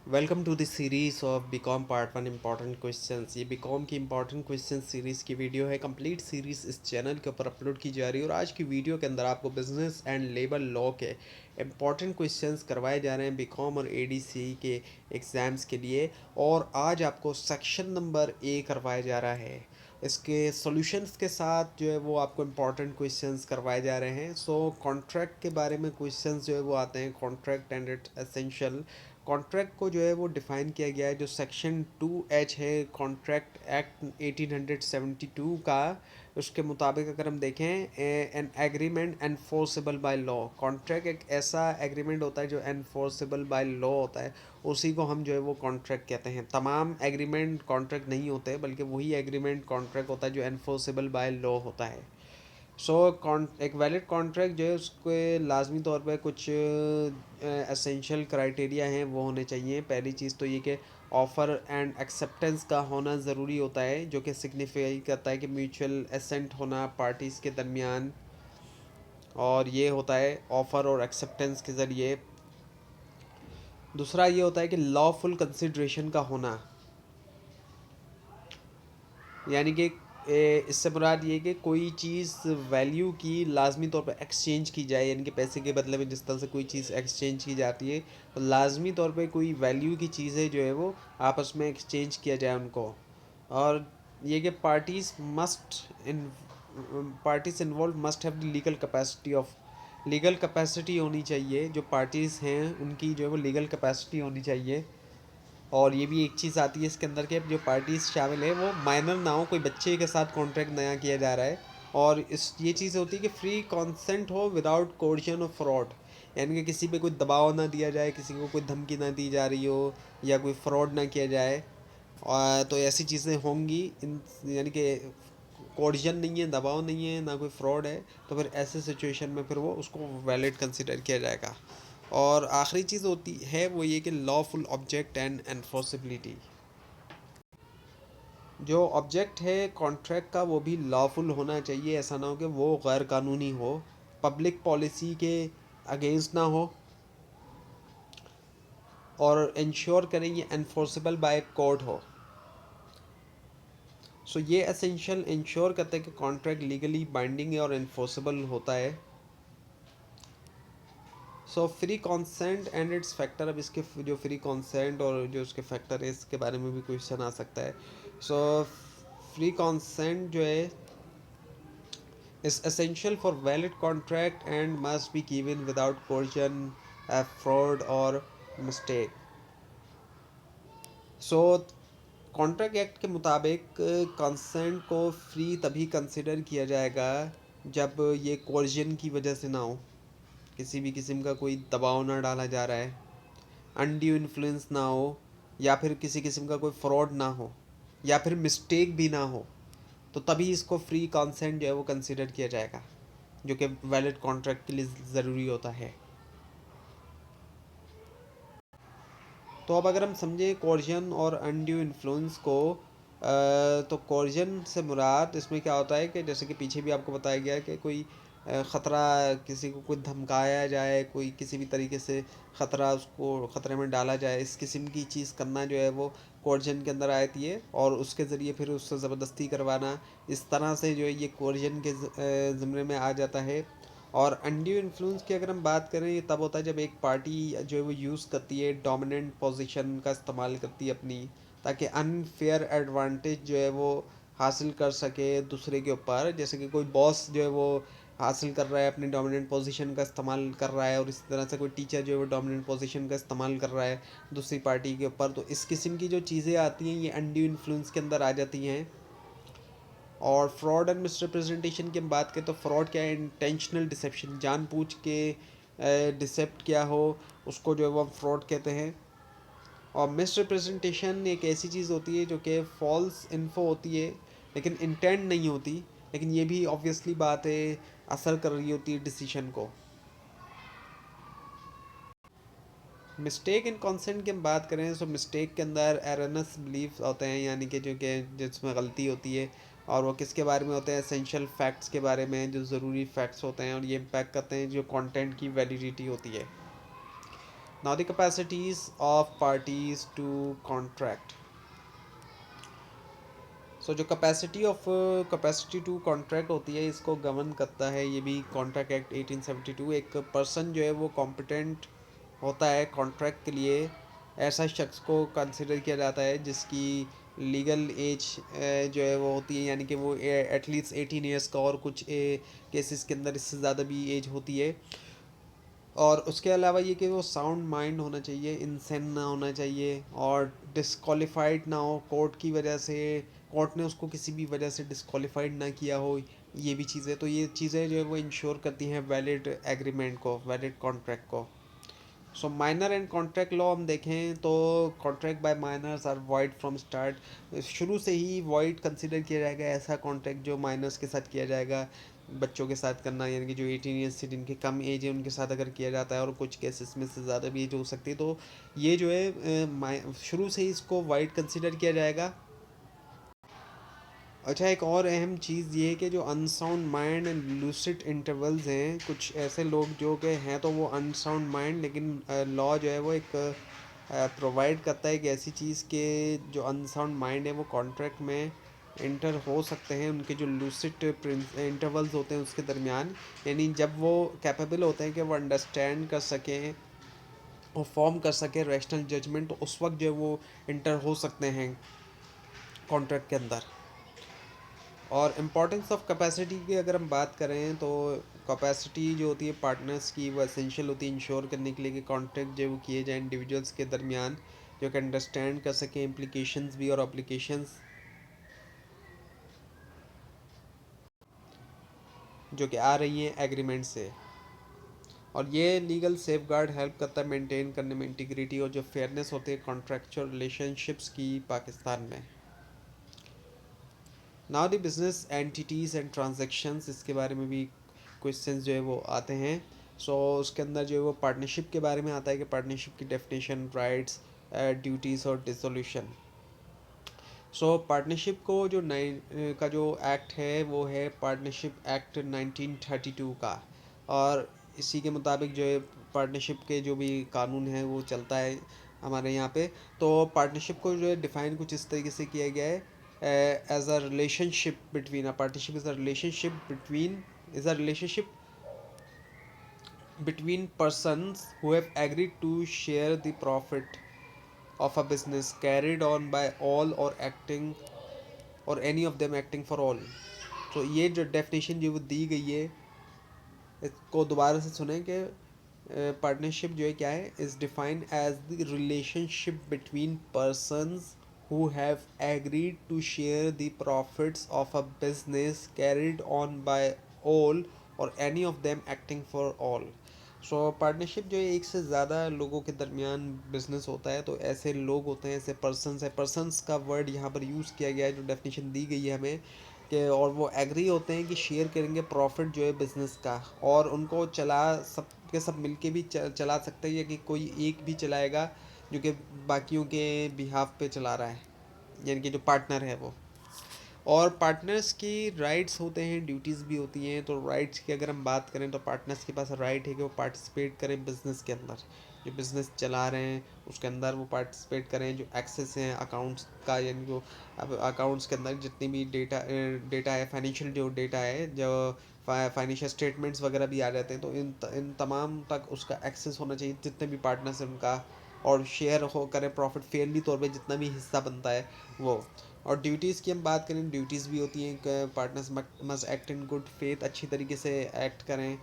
Welcome to this series of BCom part one important questions. ये BCom की important question series की video है। Complete series इस channel के ऊपर अपलोड की जा रही है और आज की वीडियो के अंदर आपको बिजनेस एंड लेबर लॉ के इम्पॉर्टेंट क्वेश्चंस करवाए जा रहे हैं बीकॉम और एडीसी के एग्ज़ाम्स के लिए। और आज आपको सेक्शन नंबर ए करवाया जा रहा है। इसके सॉल्यूशंस के साथ जो है वो आपको इम्पॉर्टेंट क्वेश्चंस करवाए जा रहे हैं। सो कॉन्ट्रैक्ट के बारे में क्वेश्चंस जो है वो आते हैं। Contract and it's essential. Contract को जो है वो डिफ़ाइन किया गया है जो सेक्शन 2H है कॉन्ट्रैक्ट एक्ट 1872 का। उसके मुताबिक अगर हम देखें an agreement enforceable by law. Contract एक ऐसा एग्रीमेंट होता है जो एनफोर्सेबल बाय लॉ होता है, उसी को हम जो है वो कॉन्ट्रैक्ट कहते हैं। तमाम एग्रीमेंट कॉन्ट्रैक्ट नहीं होते बल्कि वही एग्रीमेंट कॉन्ट्रैक्ट होता है जो एनफोर्सेबल बाय लॉ होता है। सो एक वैलिड कॉन्ट्रैक्ट जो है उसके लाजमी तौर पे कुछ एसेंशियल क्राइटेरिया हैं वो होने चाहिए। पहली चीज़ तो ये कि ऑफ़र एंड एक्सेप्टेंस का होना ज़रूरी होता है, जो कि सिग्निफाई करता है कि म्यूचुअल एसेंट होना पार्टीज़ के दरमियान। और ये होता है ऑफ़र और एक्सेप्टेंस के ज़रिए। दूसरा ये होता है कि लॉफुल कंसिड्रेशन का होना, यानी कि इससे मुराद ये कि कोई चीज़ वैल्यू की लाजमी तौर पर एक्सचेंज की जाए, यानी कि पैसे के बदले में जिस तरह से कोई चीज़ एक्सचेंज की जाती है तो लाजमी तौर पे कोई वैल्यू की चीज़ें जो है वो आपस में एक्सचेंज किया जाए उनको। और ये कि parties involve must have the legal capacity होनी चाहिए। जो पार्टीज़ हैं उनकी जो है वो लीगल कैपेसिटी होनी चाहिए। और ये भी एक चीज़ आती है इसके अंदर के जो पार्टीज़ शामिल है वो माइनर ना हो, कोई बच्चे के साथ कॉन्ट्रैक्ट नया किया जा रहा है। और इस ये चीज़ होती है कि फ्री कंसेंट हो विदाउट कोर्शन और फ्रॉड, यानी कि किसी पे कोई दबाव ना दिया जाए, किसी को कोई धमकी ना दी जा रही हो या कोई फ्रॉड ना किया जाए। और तो ऐसी चीज़ें होंगी इन, यानी कि कोर्शन नहीं है, दबाव नहीं है, ना कोई फ्रॉड है, तो फिर ऐसे सिचुएशन में फिर वो उसको वैलिड कंसिडर किया जाएगा। और आखिरी चीज़ होती है वो ये कि लॉफुल ऑब्जेक्ट एंड एनफोर्सिबिलिटी। जो ऑब्जेक्ट है कॉन्ट्रैक्ट का वो भी लॉफुल होना चाहिए, ऐसा ना हो कि वो गैर कानूनी हो, पब्लिक पॉलिसी के अगेंस्ट ना हो, और इंश्योर करें ये एनफोर्सेबल बाय कोर्ट हो। सो ये एसेंशियल इंश्योर करते हैं कि कॉन्ट्रैक्ट लीगली बाइंडिंग है और इन्फोर्सेबल होता है। So free consent and its factor. अब इसके जो फ्री कॉन्सेंट और जो उसके फैक्टर है इसके बारे में भी क्वेश्चन आ सकता है। सो फ्री कॉन्सेंट जो है is essential for valid contract and must be given without coercion, fraud or mistake. So contract act के मुताबिक कंसेंट को फ्री तभी कंसिडर किया जाएगा जब ये कोर्जन की वजह से ना हो, किसी भी किस्म का कोई दबाव ना डाला जा रहा है, अनड्यू इन्फ्लुएंस ना हो, या फिर किसी किस्म का कोई फ्रॉड ना हो, या फिर मिस्टेक भी ना हो, तो तभी इसको फ्री कंसेंट जो है वो कंसिडर किया जाएगा, जो कि वैलिड कॉन्ट्रैक्ट के लिए ज़रूरी होता है। तो अब अगर हम समझें कोर्जन और अनड्यू इन्फ्लुएंस को, तो कोर्जन से मुराद इसमें क्या होता है कि जैसे कि पीछे भी आपको बताया गया कि कोई ख़तरा, किसी को कोई धमकाया जाए, कोई किसी भी तरीके से ख़तरा उसको ख़तरे में डाला जाए, इस किस्म की चीज़ करना जो है वो कोर्जन के अंदर आती है। और उसके ज़रिए फिर उससे ज़बरदस्ती करवाना, इस तरह से जो है ये कोर्जन के ज़िम्मे में आ जाता है। और अनड्यू इन्फ्लुएंस की अगर हम बात करें ये तब होता है जब एक पार्टी जो है वो यूज़ करती है, डोमिनेंट पोजीशन का इस्तेमाल करती है अपनी, ताकि अनफेयर एडवांटेज जो है वो हासिल कर सके दूसरे के ऊपर। जैसे कि कोई बॉस जो है वो हासिल कर रहा है, अपनी डोमिनेंट पोजीशन का इस्तेमाल कर रहा है, और इसी तरह से कोई टीचर जो है वो डोमिनेंट पोजीशन का इस्तेमाल कर रहा है दूसरी पार्टी के ऊपर। तो इस किस्म की जो चीज़ें आती हैं ये अनड्यू इन्फ्लुएंस के अंदर आ जाती हैं। और फ्रॉड एंड मिसरिप्रेजेंटेशन की हम बात करें तो फ्रॉड क्या है? इंटेंशनल डिसेप्शन, जानबूझ के डिसेप्ट क्या हो उसको जो है वो हम फ्रॉड कहते हैं। और मिसरिप्रेजेंटेशन एक ऐसी चीज़ होती है जो कि फॉल्स इन्फो होती है लेकिन इंटेंट नहीं होती, लेकिन ये भी ऑब्वियसली बात है असर कर रही होती है डिसीजन को। मिस्टेक इन कॉन्सेंट की हम बात करें तो मिस्टेक के अंदर एरनस बिलीफ होते हैं, यानी कि जो कि जिसमें गलती होती है। और वो किसके बारे में होते हैं? एसेंशियल फैक्ट्स के बारे में, जो ज़रूरी फैक्ट्स होते हैं, और ये इम्पैक्ट करते हैं जो कंटेंट की वैलिडिटी होती है। Now the capacities of parties to contract. So जो कैपेसिटी टू कॉन्ट्रैक्ट होती है, इसको गवर्न करता है ये भी कॉन्ट्रैक्ट एक्ट 1872। एक पर्सन जो है वो कॉम्पिटेंट होता है कॉन्ट्रैक्ट के लिए, ऐसा शख्स को कंसिडर किया जाता है जिसकी लीगल एज जो है वो होती है, यानी कि वो एटलीस्ट 18 ईयर्स का, और कुछ केसेस के अंदर इससे ज़्यादा भी एज होती है। और उसके अलावा ये कि वो साउंड माइंड होना चाहिए, इंसेन ना होना चाहिए, और डिस्क्वालिफाइड ना हो कोर्ट की वजह से, कोर्ट ने उसको किसी भी वजह से डिस्क्वालिफाइड ना किया हो। ये भी चीज़ें, तो ये चीज़ें जो है वो इंश्योर करती हैं वैलिड एग्रीमेंट को, वैलिड कॉन्ट्रैक्ट को। So minor and contract law हम देखें तो contract by minors are void from start. शुरू से ही वॉइड कंसिडर किया जाएगा ऐसा कॉन्ट्रैक्ट जो माइनर्स के साथ किया जाएगा, बच्चों के साथ करना, यानी कि जो 18 ईयर्स से जिनकी कम एज है उनके साथ अगर किया जाता है, और कुछ केसेस में से ज़्यादा भी एज हो सकती है, तो ये जो है शुरू से ही इसको वाइड कंसिडर किया जाएगा। अच्छा, एक और अहम चीज़ ये है कि जो unsound mind and lucid intervals हैं, कुछ ऐसे लोग जो कि हैं तो वो अनसाउंड माइंड, लेकिन लॉ जो है वो एक प्रोवाइड करता है कि ऐसी चीज़ के जो अनसाउंड माइंड है वो कॉन्ट्रैक्ट में इंटर हो सकते हैं उनके जो लूसिड इंटरवल्स होते हैं उसके दरमियान, यानी जब वो कैपेबल होते हैं कि वो अंडरस्टैंड कर सकें और फॉर्म कर सकें रैशनल जजमेंट, तो उस वक्त जो है वो इंटर हो सकते हैं कॉन्ट्रैक्ट के अंदर। और इम्पोर्टेंस ऑफ कैपेसिटी की अगर हम बात करें तो कैपेसिटी जो होती है पार्टनर्स की, वो एसेंशियल होती है इंश्योर करने के लिए कि कॉन्ट्रैक्ट जो वो किए जाए इंडिविजुअल्स के दरमियान, जो कि अंडरस्टैंड कर सकें इम्प्लीकेशंस भी और अप्लीकेशंस जो कि आ रही हैं एग्रीमेंट से। और ये लीगल सेफ गार्ड हेल्प करता है मेंटेन करने में इंटीग्रिटी और जो फेयरनेस होती है कॉन्ट्रैक्चुअल रिलेशनशिप्स की पाकिस्तान में। Now the business entities and transactions, इसके बारे में भी क्वेश्चंस जो है वो आते हैं। उसके अंदर जो है वो पार्टनरशिप के बारे में आता है कि पार्टनरशिप की डेफिनेशन, राइट्स, ड्यूटीज़ और डिसोल्यूशन। पार्टनरशिप को जो नई का जो एक्ट है वो है पार्टनरशिप एक्ट 1932 का, और इसी के मुताबिक जो है पार्टनरशिप के जो भी कानून है वो चलता है हमारे यहाँ पे। तो पार्टनरशिप को जो है डिफ़ाइन कुछ इस तरीके से किया गया है, as a relationship between, a partnership is a relationship between, is a relationship between persons who have agreed to share the profit of a business carried on by all or acting or any of them acting for all। तो ये जो definition जो वो दी गई है, इसको दोबारा से सुने कि पार्टनरशिप जो है क्या है, is defined as the relationship between persons who have agreed to share the profits of a business carried on by all or any of them acting for all। Partnership जो है एक से ज़्यादा लोगों के दरमियान बिजनेस होता है, तो ऐसे लोग होते हैं, ऐसे पर्सनस है, पर्सनस का वर्ड यहाँ पर यूज़ किया गया है जो डेफिनेशन दी गई है हमें कि, और वो एग्री होते हैं कि शेयर करेंगे प्रॉफिट जो है बिज़नेस का, और उनको चला सब के सब मिलके भी चला सकते हैं, या कि कोई एक भी चलाएगा जो कि बाकियों के बिहाफ पे चला रहा है, यानी कि जो पार्टनर है वो। और पार्टनर्स की राइट्स होते हैं, ड्यूटीज़ भी होती हैं। तो राइट्स की अगर हम बात करें तो पार्टनर्स के पास राइट है कि वो पार्टिसिपेट करें बिज़नेस के अंदर, जो बिज़नेस चला रहे हैं उसके अंदर वो पार्टिसिपेट करें, जो एक्सेस हैं अकाउंट्स का, यानी जो अब अकाउंट्स के अंदर जितनी भी डेटा है, फाइनेंशियल जो डेटा है, जो फाइनेंशियल स्टेटमेंट्स वगैरह भी आ जाते हैं, तो इन तमाम तक उसका एक्सेस होना चाहिए जितने भी पार्टनर्स हैं उनका, और शेयर हो करें प्रॉफिट फेयरली तौर पे जितना भी हिस्सा बनता है वो। और ड्यूटीज़ की हम बात करें, ड्यूटीज़ भी होती हैं, partners must act in good faith, अच्छी तरीके से एक्ट करें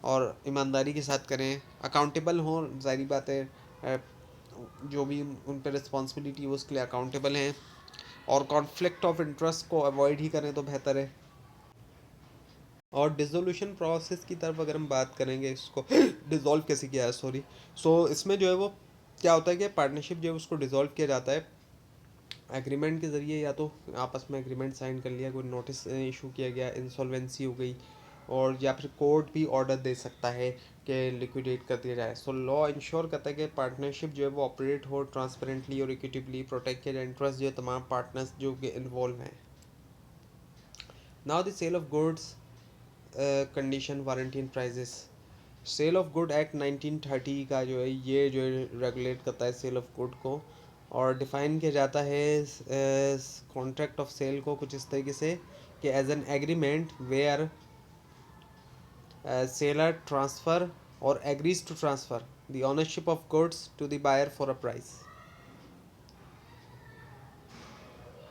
और ईमानदारी के साथ करें, अकाउंटेबल हों, ज़ाहिर बात है जो भी उन पर रिस्पॉन्सिबिलिटी है उसके लिए अकाउंटेबल हैं, और कॉन्फ्लिक्ट ऑफ इंटरेस्ट को अवॉइड ही करें तो बेहतर है। और डिसोल्यूशन प्रोसेस की तरफ अगर हम बात करेंगे, इसको डिज़ोल्व कैसे किया है, सॉरी। इसमें जो है वो क्या होता है कि पार्टनरशिप जो है उसको डिज़ोल्व किया जाता है एग्रीमेंट के ज़रिए, या तो आपस में एग्रीमेंट साइन कर लिया, कोई नोटिस इशू किया गया, इंसॉल्वेंसी हो गई, और या फिर कोर्ट भी ऑर्डर दे सकता है कि लिक्विडेट कर दिया जाए। लॉ इंश्योर करता है कि पार्टनरशिप जो है वो ऑपरेट हो ट्रांसपेरेंटली और इक्विटेबली, प्रोटेक्ट किया जाए इंटरेस्ट जो है तमाम पार्टनर्स जो कि इन्वॉल्व हैं। Now the sale of goods, condition, warranty and prices. Sale of good act 1930 का जो है ये जो रेगुलेट करता है सेल ऑफ गुड को, और डिफ़ाइन किया जाता है कॉन्ट्रैक्ट ऑफ सेल को कुछ इस तरीके से कि as an agreement where seller transfer or agrees to transfer the ownership of goods to the buyer for a price.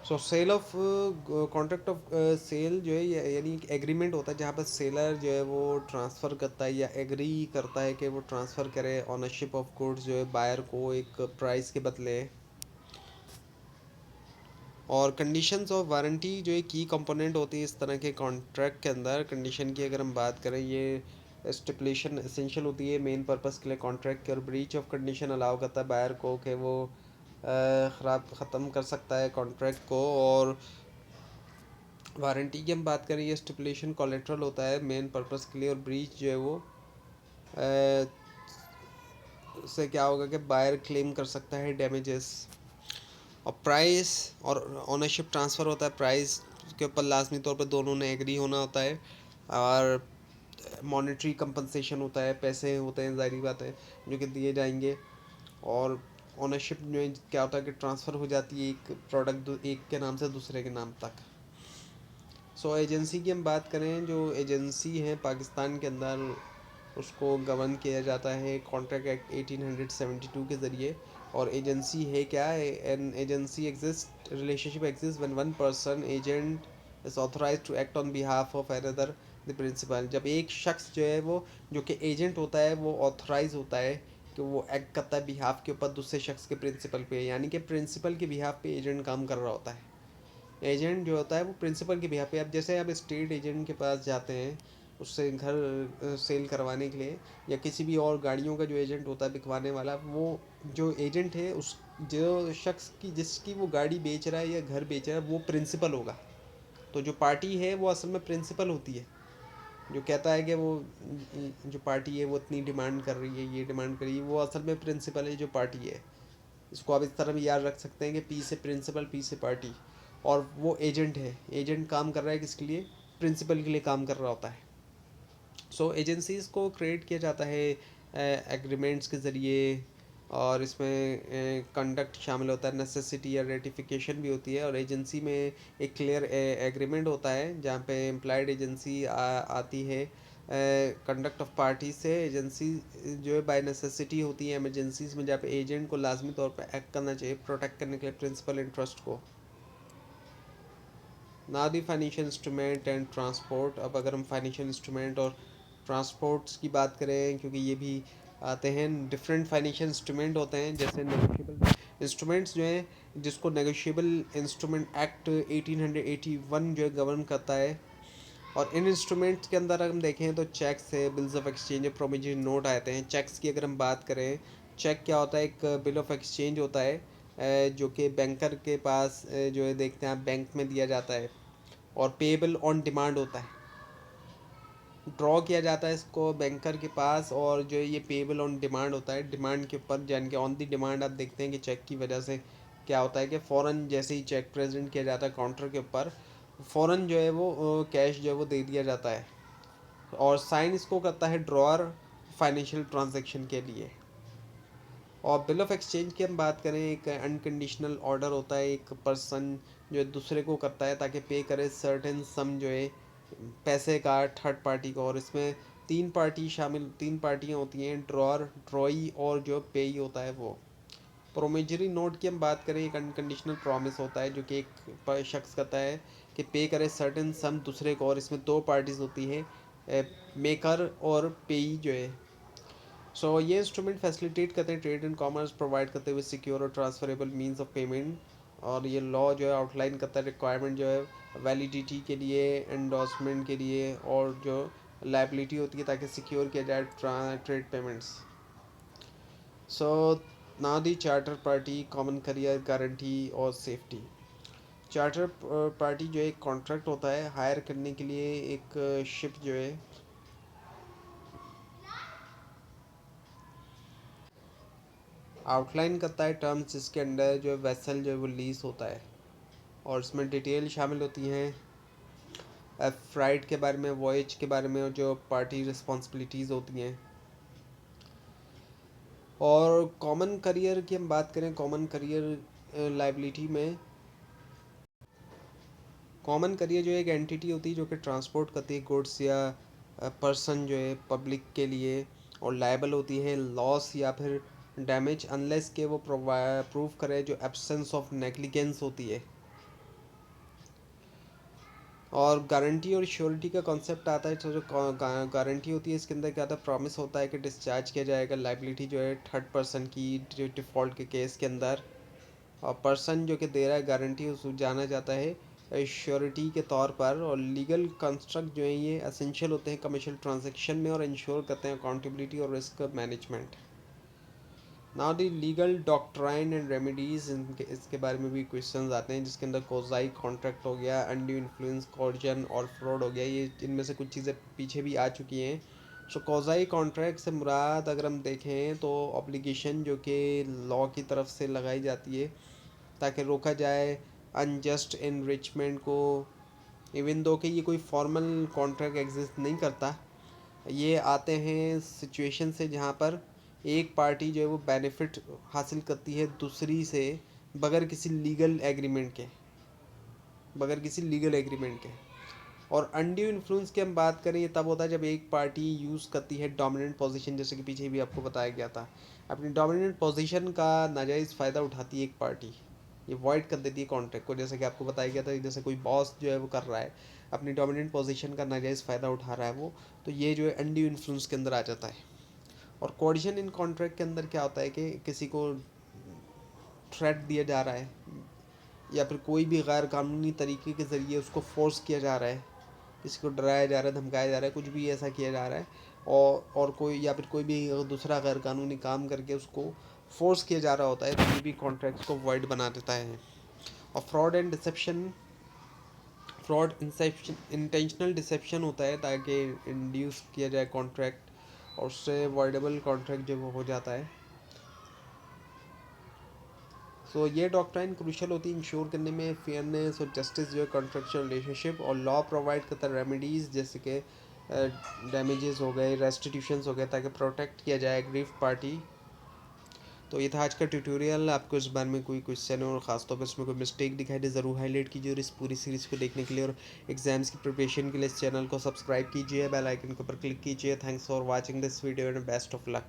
So sale of contract of sale जो है यानी एक एग्रीमेंट होता है जहाँ पर सेलर जो है वो ट्रांसफ़र करता है या एग्री करता है कि वो ट्रांसफ़र करे ऑनरशिप ऑफ गुड्स जो है बायर को एक प्राइस के बदले। और कंडीशंस ऑफ वारंटी जो एक की कंपोनेंट होती है इस तरह के कॉन्ट्रैक्ट के अंदर। कंडीशन की अगर हम बात करें, ये स्टिपुलेशन एसेंशियल होती है मेन पर्पस के लिए कॉन्ट्रैक्ट के, और ब्रीच ऑफ कंडीशन अलाउ करता है बायर को कि वो ख़त्म कर सकता है कॉन्ट्रैक्ट को। और वारंटी की हम बात करें, ये स्टिपुलेशन कोलेट्रल होता है मेन पर्पस के लिए, और ब्रीच जो है वो उससे क्या होगा कि बायर क्लेम कर सकता है डैमेजेस। और प्राइस और ओनरशिप ट्रांसफ़र होता है, प्राइस के ऊपर लाजमी तौर पर दोनों ने एग्री होना होता है। और मॉनेटरी कंपनसेशन होता है, पैसे होते हैं ज़ाहिर बात है जो कि दिए जाएंगे। और ओनरशिप जो है क्या होता है कि ट्रांसफ़र हो जाती है एक प्रोडक्ट एक के नाम से दूसरे के नाम तक। सो एजेंसी की हम बात करें, जो एजेंसी है पाकिस्तान के अंदर उसको गवर्न किया जाता है कॉन्ट्रैक्ट एक्ट 1872 के ज़रिए। और एजेंसी है क्या है, an agency exist relationship exist when one person agent is authorised to act on behalf of another the principal. जब एक शख्स जो है वो जो कि एजेंट होता है वो ऑथराइज होता है कि वो एक्ट करता है बिहाफ के ऊपर दूसरे शख्स के प्रिंसिपल पे, यानी कि प्रिंसिपल के बिहाफ पे एजेंट काम कर रहा होता है। एजेंट जो होता है वो प्रिंसिपल के बिहाफ पे, अब जैसे आप स्टेट एजेंट के पास जाते हैं उससे घर सेल करवाने के लिए, या किसी भी और गाड़ियों का जो एजेंट होता है बिकवाने वाला, वो जो एजेंट है उस जो शख्स की जिसकी वो गाड़ी बेच रहा है या घर बेच रहा है वो प्रिंसिपल होगा। तो जो पार्टी है वो असल में प्रिंसिपल होती है, जो कहता है कि वो जो पार्टी है वो इतनी डिमांड कर रही है, ये डिमांड कर रही है, वो असल में प्रिंसिपल है जो पार्टी है। इसको आप इस तरह भी याद रख सकते हैं कि पी से प्रिंसिपल, पी से पार्टी, और वो एजेंट है। एजेंट काम कर रहा है किसके लिए, प्रिंसिपल के लिए काम कर रहा होता है। सो एजेंसीज़ को क्रिएट किया जाता है एग्रीमेंट्स के ज़रिए, और इसमें कंडक्ट शामिल होता है, नेसेसिटी या रेटिफिकेशन भी होती है। और एजेंसी में एक क्लियर एग्रीमेंट होता है जहाँ पे एम्प्लॉयड एजेंसी आती है कंडक्ट ऑफ पार्टी से। एजेंसी जो है बाय नेसेसिटी होती है एमरजेंसीज में, जहाँ पे एजेंट को लाजमी तौर पर एक्ट करना चाहिए प्रोटेक्ट करने के लिए प्रिंसिपल इंटरेस्ट को। ना the financial instrument and transport. अब अगर हम फाइनेंशियल इंस्ट्रूमेंट और ट्रांसपोर्ट्स की बात करें, क्योंकि ये भी आते हैं, डिफरेंट फाइनेंशियल इंस्ट्रूमेंट होते हैं जैसे नेगोशिएबल इंस्ट्रूमेंट्स जो हैं जिसको नेगोशिएबल इंस्ट्रूमेंट एक्ट 1881 जो है गवर्न करता है। और इन इंस्ट्रूमेंट्स के अंदर अगर हम देखें तो चेक्स है, बिल्स ऑफ एक्सचेंज है, प्रोमिजरी नोट आते हैं। चेक्स की अगर हम बात करें, चेक क्या होता है, एक बिल ऑफ एक्सचेंज होता है जो कि बैंकर के पास जो है देखते हैं आप बैंक में दिया जाता है, और पेएबल ऑन डिमांड होता है, ड्रॉ किया जाता है इसको बैंकर के पास, और जो है ये पेएबल ऑन डिमांड होता है, डिमांड के ऊपर, यानी कि ऑन दी डिमांड। आप देखते हैं कि चेक की वजह से क्या होता है कि फ़ौरन जैसे ही चेक प्रेजेंट किया जाता है काउंटर के ऊपर, फ़ौरन जो है वो कैश जो है वो दे दिया जाता है। और साइन इसको करता है ड्रॉअर फाइनेंशियल ट्रांजैक्शन के लिए। और बिल ऑफ एक्सचेंज की हम बात करें, एक अनकंडीशनल ऑर्डर होता है, एक पर्सन जो है दूसरे को करता है ताकि पे करे सर्टेन सम जो है पैसे का थर्ड पार्टी को। और इसमें तीन पार्टियाँ होती हैं, ड्रॉअर, ड्रॉई और जो पेई होता है वो। प्रोमिजरी नोट की हम बात करें, एक अनकंडीशनल प्रॉमिस होता है जो कि एक शख्स करता है कि पे करे सर्टेन सम दूसरे को, और इसमें दो पार्टीज होती हैं, मेकर और पेई जो है। ये इंस्ट्रूमेंट फैसिलिटेट करते हैं ट्रेड एंड कॉमर्स, प्रोवाइड करते हुए सिक्योर और ट्रांसफरेबल मींस ऑफ पेमेंट। और ये लॉ जो है आउटलाइन करता है रिक्वायरमेंट जो है वैलिडिटी के लिए, एंडोर्समेंट के लिए, और जो लाइबिलिटी होती है ताकि सिक्योर किया जाए trade payments. So now the charter party, common career guarantee और सेफ्टी। चार्टर पार्टी जो है एक कॉन्ट्रैक्ट होता है हायर करने के लिए एक शिप जो है, आउटलाइन करता है टर्म्स जिसके अंडर जो है वेसल जो है वो लीज होता है। और इसमें डिटेल शामिल होती हैं फ्राइट के बारे में, वॉयज के बारे में, और जो पार्टी रिस्पॉन्सिबिलिटीज़ होती हैं। और कॉमन करियर की हम बात करें, कॉमन करियर लाइबिलिटी में कॉमन करियर जो एक एंटिटी होती है जो कि ट्रांसपोर्ट करती है गुड्स या पर्सन जो है पब्लिक के लिए, और लायबल होती है लॉस या फिर डैमेज अनलेस के वो प्रूव करे जो एब्सेंस ऑफ नेग्लिजेंस होती है। और गारंटी और श्योरिटी का कॉन्सेप्ट आता है, तो जो गारंटी होती है इसके अंदर क्या होता है, प्रॉमिस होता है कि डिस्चार्ज किया जाएगा लाइबिलिटी जो है थर्ड पर्सन की डिफ़ॉल्ट के केस के अंदर, और पर्सन जो कि दे रहा है गारंटी उसको जाना जाता है श्योरिटी के तौर पर। और लीगल कंस्ट्रक्ट जो है ये असेंशियल होते हैं कमर्शियल ट्रांजैक्शन में और इंश्योर करते हैं अकाउंटेबिलिटी और risk management. Now the legal doctrine and remedies, इनके इसके बारे में भी क्वेश्चंस आते हैं, जिसके अंदर कोजाई कॉन्ट्रैक्ट हो गया, अनड्यू इन्फ्लुएंस, कॉर्जन और फ्रॉड हो गया। ये इनमें से कुछ चीज़ें पीछे भी आ चुकी हैं। सो कोजाई कॉन्ट्रैक्ट से मुराद अगर हम देखें तो ऑब्लिगेशन जो कि लॉ की तरफ से लगाई जाती है ताकि रोका जाए अनजस्ट इनरिचमेंट को। इवन दो कि ये कोई फॉर्मल कॉन्ट्रैक्ट एग्जिस्ट नहीं करता, ये आते हैं सिचुएशन से जहाँ पर एक पार्टी जो है वो बेनिफिट हासिल करती है दूसरी से बगैर किसी लीगल एग्रीमेंट के, बगैर किसी लीगल एग्रीमेंट के। और अनड्यू इन्फ्लुएंस की हम बात करें, ये तब होता है जब एक पार्टी यूज़ करती है डोमिनेंट पोजीशन, जैसे कि पीछे भी आपको बताया गया था, अपनी डोमिनेंट पोजीशन का नाजायज़ फ़ायदा उठाती है एक पार्टी, ये वॉइड कर देती है कॉन्ट्रैक्ट को। जैसे कि आपको बताया गया था, जैसे कोई बॉस जो है वो कर रहा है अपनी डोमिनेंट पोजीशन का नाजायज़ फ़ायदा उठा रहा है वो, तो ये जो है अनड्यू इन्फ्लुएंस के अंदर आ जाता है। और कोडिशन इन कॉन्ट्रैक्ट के अंदर क्या होता है कि किसी को थ्रेट दिया जा रहा है या फिर कोई भी गैर कानूनी तरीके के ज़रिए उसको फोर्स किया जा रहा है, किसी को डराया जा रहा है, धमकाया जा रहा है, कुछ भी ऐसा किया जा रहा है, और कोई या फिर कोई भी दूसरा गैर कानूनी काम करके उसको फोर्स किया जा रहा होता है, तो ये भी कॉन्ट्रैक्ट को वॉइड बना देता है। और fraud and deception, fraud inception intentional deception होता है ताकि इंड्यूस किया जाए कॉन्ट्रैक्ट, और उससे वॉइडेबल कॉन्ट्रैक्ट जो वो हो जाता है। सो ये डॉक्ट्राइन क्रूशल होती है इंश्योर करने में फेयरनेस और जस्टिस जो है कॉन्ट्रेक्चुअल रिलेशनशिप, और लॉ प्रोवाइड करता है रेमेडीज़ जैसे कि डैमेजेस हो गए, रेस्टिट्यूशंस हो गए, ताकि प्रोटेक्ट किया जाए ग्रीफ पार्टी। तो ये था आज का ट्यूटोरियल। आपको इस बारे में कोई क्वेश्चन हो और ख़ासतौर पर इसमें कोई मिस्टेक दिखाई दे ज़रूर हाईलाइट कीजिए, और इस पूरी सीरीज़ को देखने के लिए और एग्जाम्स की प्रिपरेशन के लिए इस चैनल को सब्सक्राइब कीजिए, बेल आइकन के ऊपर क्लिक कीजिए। Thanks for watching this video and best of luck.